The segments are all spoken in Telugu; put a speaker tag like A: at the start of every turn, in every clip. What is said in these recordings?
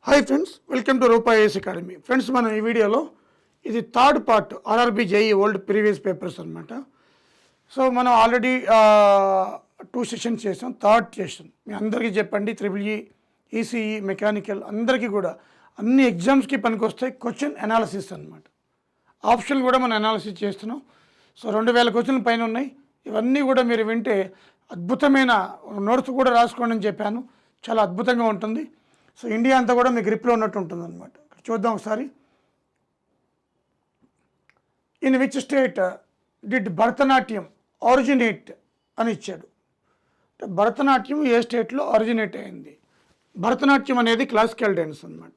A: Hi friends, welcome to Rupa IAS academy. Friends, మనం ఈ వీడియోలో ఇది third part RRB JE old previous papers అనమాట. సో మనం ఆల్రెడీ 2 సెషన్స్ చేసాం. థర్డ్ సెషన్ మీ అందరికీ చెప్పండి. ట్రిపుల్ ఈసీఈ మెకానికల్ అందరికీ కూడా అన్ని ఎగ్జామ్స్కి పనికొస్తాయి. క్వశ్చన్ అనాలిసిస్ అనమాట. ఆప్షన్ కూడా మనం అనాలిసిస్ చేస్తున్నాం. సో 2000 క్వశ్చన్ల పైన ఉన్నాయి. ఇవన్నీ కూడా మీరు వింటే అద్భుతమైన నోట్స్ కూడా రాసుకోండి అని చెప్పాను. చాలా అద్భుతంగా ఉంటుంది. సో ఇండియా అంతా కూడా మీ గ్రిప్లో ఉన్నట్టు ఉంటుంది అనమాట. చూద్దాం ఒకసారి. In which state did Bharatanatyam originate అని ఇచ్చాడు. భరతనాట్యం ఏ స్టేట్లో ఆరిజినేట్ అయింది? భరతనాట్యం అనేది క్లాసికల్ డ్యాన్స్ అనమాట.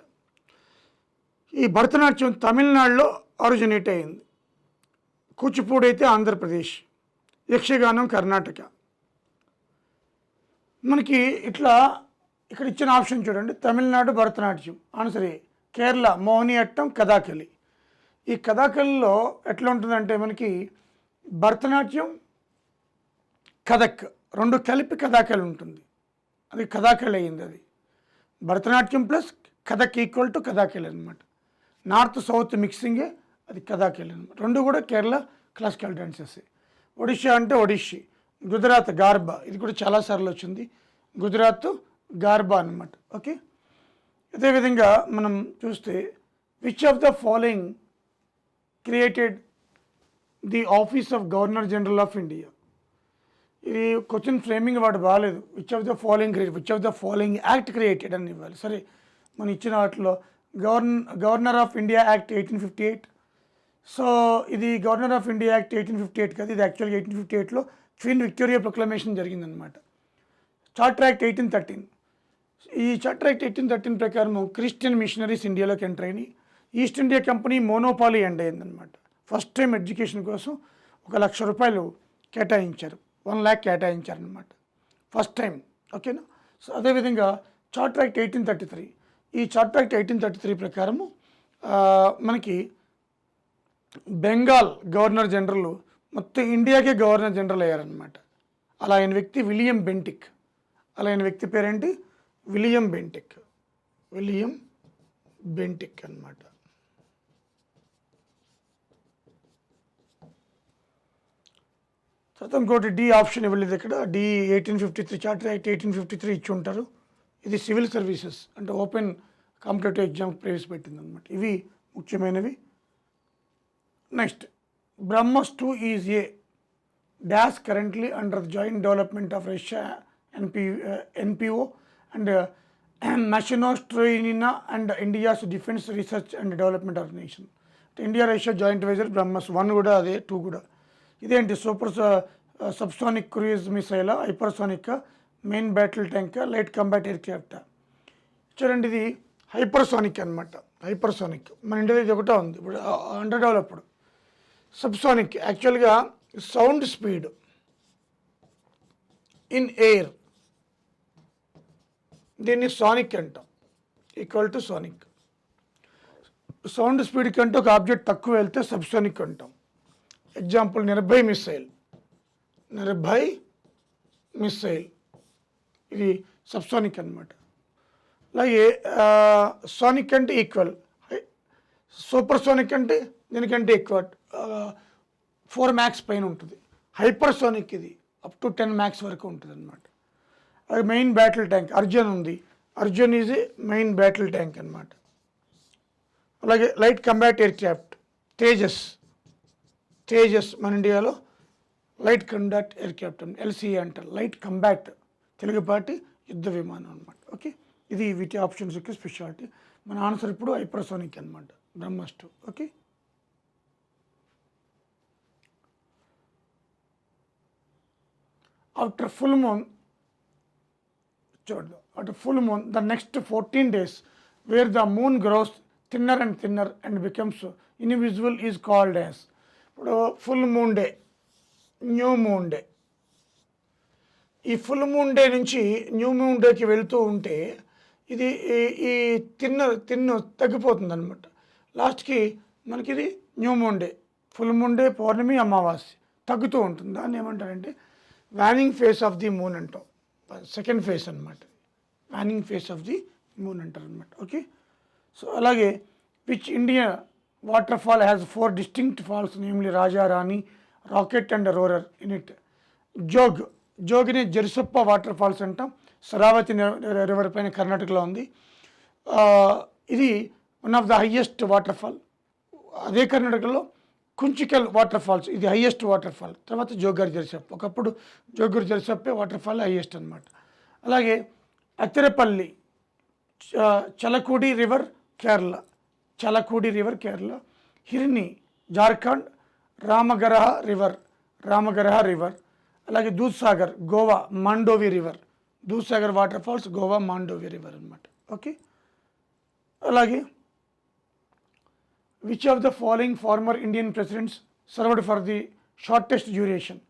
A: ఈ భరతనాట్యం తమిళనాడులో ఆరిజినేట్ అయింది. కూచిపూడి అయితే ఆంధ్రప్రదేశ్, యక్షగానం కర్ణాటక. మనకి ఇట్లా ఇక్కడ ఇచ్చిన ఆప్షన్ చూడండి. తమిళనాడు భరతనాట్యం ఆన్సర్ ఏ. కేరళ మోహినియట్టం కథాకళి. ఈ కథాకళిలో ఎట్లా ఉంటుందంటే మనకి భరతనాట్యం కథక్ రెండు కలిపి కథాకళి ఉంటుంది. అది కథాకళి అయింది. అది Bharatanatyam plus Kathak equal to Kathakali అనమాట. నార్త్ సౌత్ మిక్సింగే అది కథాకళి అనమాట. రెండు కూడా కేరళ క్లాసికల్ డాన్సెస్. ఒడిషా అంటే ఒడిషీ. గుజరాత్ గార్బా, ఇది కూడా చాలాసార్లు వచ్చింది. గుజరాత్ గార్బా అనమాట. ఓకే, అదేవిధంగా మనం చూస్తే which of the following created the office of governor general of India. ఇది క్వశ్చన్ ఫ్రేమింగ్ వాడు బాగాలేదు. Which of the following act created అని ఇవ్వాలి. సరే, మనం ఇచ్చిన వాటిలో governor of India act 1858. So ఇది గవర్నర్ ఆఫ్ ఇండియా యాక్ట్ 1858 కదా, ఇది యాక్చువల్గా 1858లో క్వీన్ విక్టోరియా ప్రొక్లమేషన్ జరిగిందనమాట. Charter act 1813. ఈ చార్టర్ యాక్ట్ 1813 ప్రకారం క్రిస్టియన్ మిషనరీస్ ఇండియాలోకి ఎంటర్ అయినాయి. East India company monopoly end అయిందనమాట. ఫస్ట్ టైం ఎడ్యుకేషన్ కోసం 1,00,000 రూపాయలు కేటాయించారు. 1 lakh కేటాయించారనమాట ఫస్ట్ టైం. ఓకేనా. సో అదేవిధంగా చార్టర్ యాక్ట్ 1833. ఈ చార్టర్ యాక్ట్ 1833 ప్రకారము మనకి బెంగాల్ గవర్నర్ జనరల్ మొత్తం ఇండియాకే గవర్నర్ జనరల్ అయ్యారనమాట. అలా అయిన వ్యక్తి విలియం బెంటిక్. అలా అయిన వ్యక్తి పేరేంటి? విలియం బెంటిక్ అనమాట. తర్వాత ఇంకోటి డి ఆప్షన్ ఇవ్వలేదు ఇక్కడ. డి 1853 చార్టర్ యాక్ట్ 1853 ఇచ్చి ఉంటారు. ఇది సివిల్ సర్వీసెస్ అంటే ఓపెన్ కాంపిటేటివ్ ఎగ్జామ్ ప్రవేశపెట్టింది అనమాట. ఇవి ముఖ్యమైనవి. Next, BrahMos 2 is a dash currently under joint development of Russia NPO and Mashinostroyeniya and India's defence research and development organisation. India Russia joint venture BrahMos 1 కూడా అదే, 2 కూడా. ఇదేంటి? Super subsonic cruise missile, hypersonic main battle tank, light combat aircraft. చూడండి, ఇది హైపర్సోనిక్ అనమాట. హైపర్సోనిక్ మన ఇండియా ఇది ఒకటే ఉంది ఇప్పుడు అండర్ డెవలప్డ్. సబ్సోనిక్ యాక్చువల్గా సౌండ్ స్పీడ్ ఇన్ ఎయిర్, దీన్ని సానిక్ అంటాం. Equal to sonic. Sound speed కంటే ఒక ఆబ్జెక్ట్ తక్కువ వెళ్తే సబ్సోనిక్ అంటాం. ఎగ్జాంపుల్ నిర్భయ్ మిస్సైల్ ఇది సబ్సోనిక్ అనమాట. అలాగే సోనిక్ అంటే ఈక్వల్, సూపర్ సోనిక్ అంటే దీనికంటే ఎక్కువ 4 max పైన ఉంటుంది. హైపర్ సోనిక్ ఇది అప్ టు 10 max వరకు ఉంటుంది అనమాట. అది మెయిన్ బ్యాటిల్ ట్యాంక్. అర్జున్ ఉంది, Arjun is a main battle tank అనమాట. అలాగే light combat aircraft Tejas మన ఇండియాలో light combat aircraft LCA అంటారు. లైట్ కంబాట్ తెలుగుపాటి యుద్ధ విమానం అనమాట. ఓకే, ఇది వీటి ఆప్షన్స్ యొక్క స్పెషాలిటీ. మన ఆన్సర్ ఇప్పుడు హైపర్సోనిక్ అనమాట, BrahMos 2. Okay, after full moon, the next 14 days where the moon grows thinner and becomes invisible is called as. ఇప్పుడు full moon day, new moon day. ఈ ఫుల్ మూన్ డే నుంచి న్యూ మూన్ డేకి వెళ్తూ ఉంటే ఇది ఈ తిన్ను తగ్గిపోతుంది అనమాట. లాస్ట్కి మనకి ఇది new moon day, full moon day, పౌర్ణమి, అమావాస్య తగ్గుతూ ఉంటుంది. దాన్ని ఏమంటారంటే waning phase of the moon అంటాం. సెకండ్ ఫేస్ అనమాట, waning phase of the moon అంటారు అనమాట. ఓకే. సో అలాగే which India waterfall has 4 distinct falls namely Raja Rani, rocket and roarer in it. జోగ్ని జెరుసప్ప వాటర్ ఫాల్స్ అంటాం. శరావతి రివర్ పైన కర్ణాటకలో ఉంది. ఇది one of the highest waterfall. అదే కర్ణాటకలో కుంచికల్ వాటర్ ఫాల్స్, ఇది హైయెస్ట్ వాటర్ ఫాల్. తర్వాత జోగర్ జెరుసప్ప, ఒకప్పుడు జోగర్ జెరుసప్పే వాటర్ ఫాల్ హైయెస్ట్ అనమాట. అలాగే అతిరపల్లి చలకుడి రివర్ కేరళ, హిర్ని జార్ఖండ్, రామగరహ రివర్. అలాగే Dudhsagar Goa, Mandovi river. Dudhsagar waterfalls Goa, Mandovi river అనమాట. ఓకే. అలాగే which of the following former Indian presidents served for the shortest duration.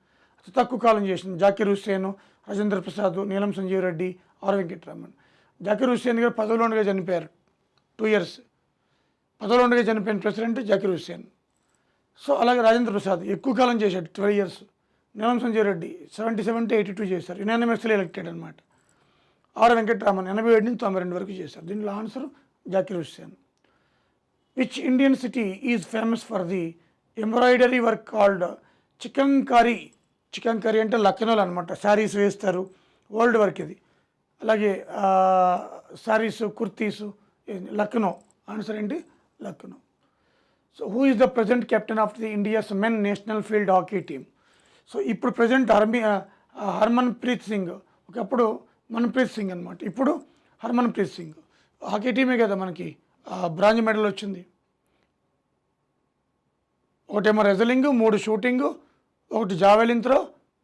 A: తక్కువ కాలం చేసింది. జాకిర్ హుస్సేన్, రాజేంద్ర ప్రసాద్, నీలం సంజీవ్ రెడ్డి, ఆర్ వెంకటరామన్. జాకిర్ హుస్సేన్ గారు పదవిలో ఉండగా చనిపోయారు. 2 years పదవిలో ఉండగా చనిపోయిన ప్రెసిడెంట్ జాకిర్ హుస్సేన్. సో అలాగే రాజేంద్ర ప్రసాద్ ఎక్కువ కాలం చేశాడు, 12 years. నీలం సంజీవ్ రెడ్డి 77 to 82 చేశారు, యునానిమస్లీ ఎలక్టెడ్ అనమాట. ఆర్ వెంకటరామన్ 87 నుంచి 92 వరకు చేశారు. దీనిలో answer Zakir Hussain. Which Indian city is famous for the embroidery work called chikankari అంటే లక్నోలో అనమాట. శారీస్ వేస్తారు, ఓల్డ్ వర్క్ ఇది. అలాగే శారీస్, కుర్తీసు, లక్నో. ఆన్సర్ ఏంటి? Lucknow. So who is the present captain of the India's men national field hockey team. So ఇప్పుడు ప్రజెంట్ హర్మన్ప్రీత్ సింగ్. ఒకప్పుడు మన్ప్రీత్ సింగ్ అనమాట, ఇప్పుడు హర్మన్ప్రీత్ సింగ్. హాకీ టీమే కదా మనకి బ్రాంజ్ మెడల్ వచ్చింది. ఒకటేమో రెజ్లింగ్, 3 షూటింగ్, 1 జావెలిన్ త్రో,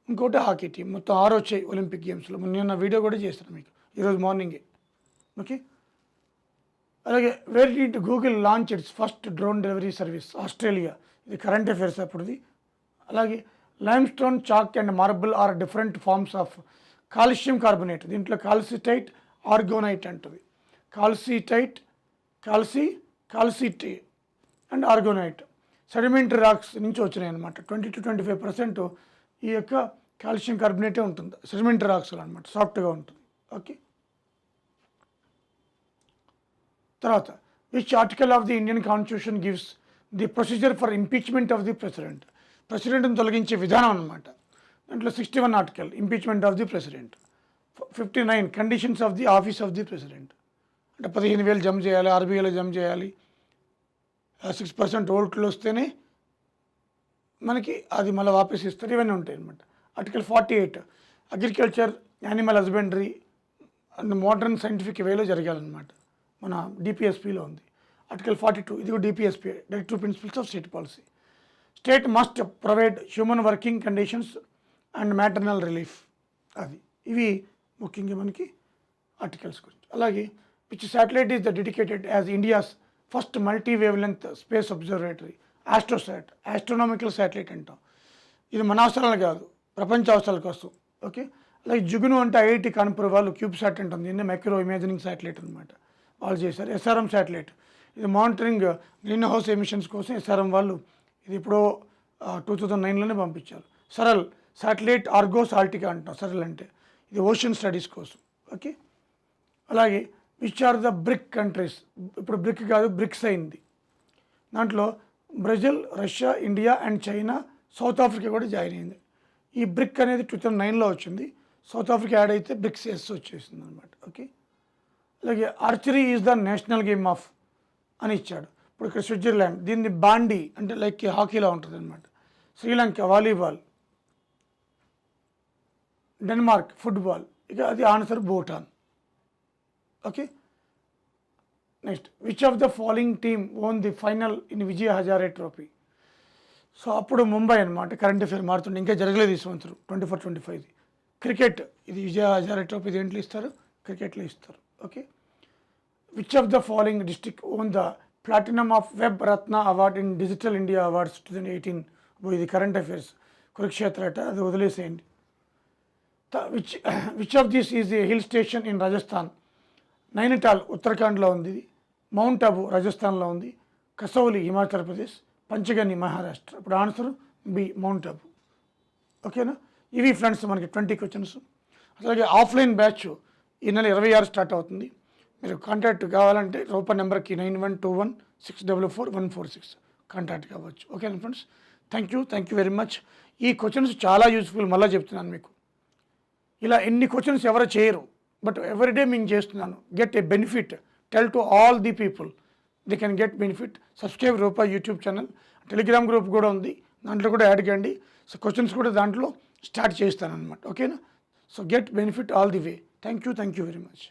A: ఇంకోటి హాకీ టీం. మొత్తం 6 వచ్చాయి ఒలింపిక్ గేమ్స్లో. నిన్న వీడియో కూడా చేస్తాను మీకు ఈరోజు మార్నింగే. ఓకే. అలాగే where did Google launch its first drone delivery service. Australia. ఇది కరెంట్ అఫైర్స్ అప్పుడుది. అలాగే limestone, chalk and marble are different forms of calcium carbonate. దీంట్లో కాల్సిటైట్, ఆర్గోనైట్ అంటుంది. Calcite and aragonite sedimentary rocks నుంచి వచ్చినాయి అనమాట. 20 to 25% ఈ యొక్క కాల్షియం కార్బోనేటే ఉంటుంది సెడిమెంటరీ రాక్స్లో అనమాట, సాఫ్ట్గా ఉంటుంది. ఓకే. తర్వాత which article of the Indian constitution gives the procedure for impeachment of the ప్రెసిడెంట్ని తొలగించే విధానం అనమాట. దాంట్లో 61 article impeachment of the president. 59 conditions of the office of the president. అంటే 15,000 జమ చేయాలి, ఆర్బీఐలో జమ చేయాలి, 6% ఓట్లు వస్తేనే మనకి అది మళ్ళీ వాపస్ ఇస్తారు. ఇవన్నీ ఉంటాయి అనమాట. Article 48 agriculture, animal husbandry and modern scientific వేలో జరగాలన్నమాట. మన డిపిఎస్పిలో ఉంది. ఆర్టికల్ 42 ఇది కూడా DPSP, directive principles of state policy. State must provide human working conditions and maternal relief. అది ఇవి ముఖ్యంగా మనకి ఆర్టికల్స్ గురించి. అలాగే which satellite is the dedicated as India's first multi wavelength space observatory. Astronomical satellite అంటాం. ఇది మన అవసరాలు కాదు, ప్రపంచ అవసరాల కోసం. ఓకే. అలాగే జుగ్ను అంటే ఐఐటి కాన్పూర్ వాళ్ళు క్యూబ్సాట్ అంటుంది. దీన్ని మైక్రో ఇమేజినింగ్ శాటిలైట్ అనమాట, వాళ్ళు చేశారు. ఎస్ఆర్ఎం శాటిలైట్ ఇది మానిటరింగ్ గ్రీన్ హౌస్ ఎమిషన్స్ కోసం ఎస్ఆర్ఎం వాళ్ళు ఇది ఇప్పుడు 2009లోనే పంపించారు. సరల్ శాటిలైట్ ఆర్గోస్ ఆల్టికా అంటాం. సరల్ అంటే ఇది ఓషన్ స్టడీస్ కోసం. ఓకే. అలాగే which are the BRIC countries. ఇప్పుడు బ్రిక్ కాదు, బ్రిక్స్ అయింది. దాంట్లో Brazil, Russia, India and China, South Africa కూడా జాయిన్ అయింది. ఈ బ్రిక్ అనేది 2009లో వచ్చింది. సౌత్ ఆఫ్రికా యాడ్ అయితే బ్రిక్స్ ఎస్ వచ్చేసింది అనమాట. ఓకే. అలాగే archery is the national game of అని ఇచ్చాడు. ఇప్పుడు ఇక్కడ స్విట్జర్లాండ్ దీన్ని బాండీ అంటే లైక్ హాకీలో ఉంటుంది అనమాట. Sri Lanka volleyball, Denmark football. ఇక అది answer Bhutan. Okay. Next which of the following team own the final in Vijaya Hazare trophy. So అప్పుడు ముంబై అనమాట. కరెంట్ అఫేర్ మారుతుండే, ఇంకా జరగలేదు ఈ సంవత్సరం 24-25. క్రికెట్ ఇది విజయ హజారే ట్రోఫీ దేంట్లో ఇస్తారు? క్రికెట్లో ఇస్తారు. Okay. Which of the following district own the platinum of web Ratna award in digital India awards 2018. ఇది కరెంట్ అఫేర్స్, కురుక్షేత్ర అట, అది వదిలేసేయండి. Which of this is a hill station in Rajasthan. Nainital ఉత్తరాఖండ్లో ఉంది, మౌంట్ అబు రాజస్థాన్లో ఉంది, కసౌలి హిమాచల్ ప్రదేశ్, పంచగని మహారాష్ట్ర. ఇప్పుడు ఆన్సర్ బి మౌంట్ అబు. ఓకేనా. ఇవి ఫ్రెండ్స్ మనకి 20 క్వశ్చన్స్. అలాగే ఆఫ్లైన్ బ్యాచ్ ఈ నెల 26 స్టార్ట్ అవుతుంది. మీరు కాంటాక్ట్ కావాలంటే రూపా నెంబర్కి 9121644146 కాంటాక్ట్ కావచ్చు. ఓకేనా friends, thank you very much. ఈ క్వశ్చన్స్ చాలా యూస్ఫుల్, మళ్ళీ చెప్తున్నాను మీకు. ఇలా ఎన్ని క్వశ్చన్స్ ఎవరో చేయరు, బట్ ఎవ్రీడే మేము చేస్తున్నాను. Get a benefit, tell to all the people, they can get benefit. Subscribe Rupa YouTube channel, Telegram group కూడా ఉంది, దాంట్లో కూడా యాడ్ చేయండి. సో క్వశ్చన్స్ కూడా దాంట్లో స్టార్ట్ చేస్తాను అనమాట. ఓకేనా, so get benefit all the way. Thank you very much.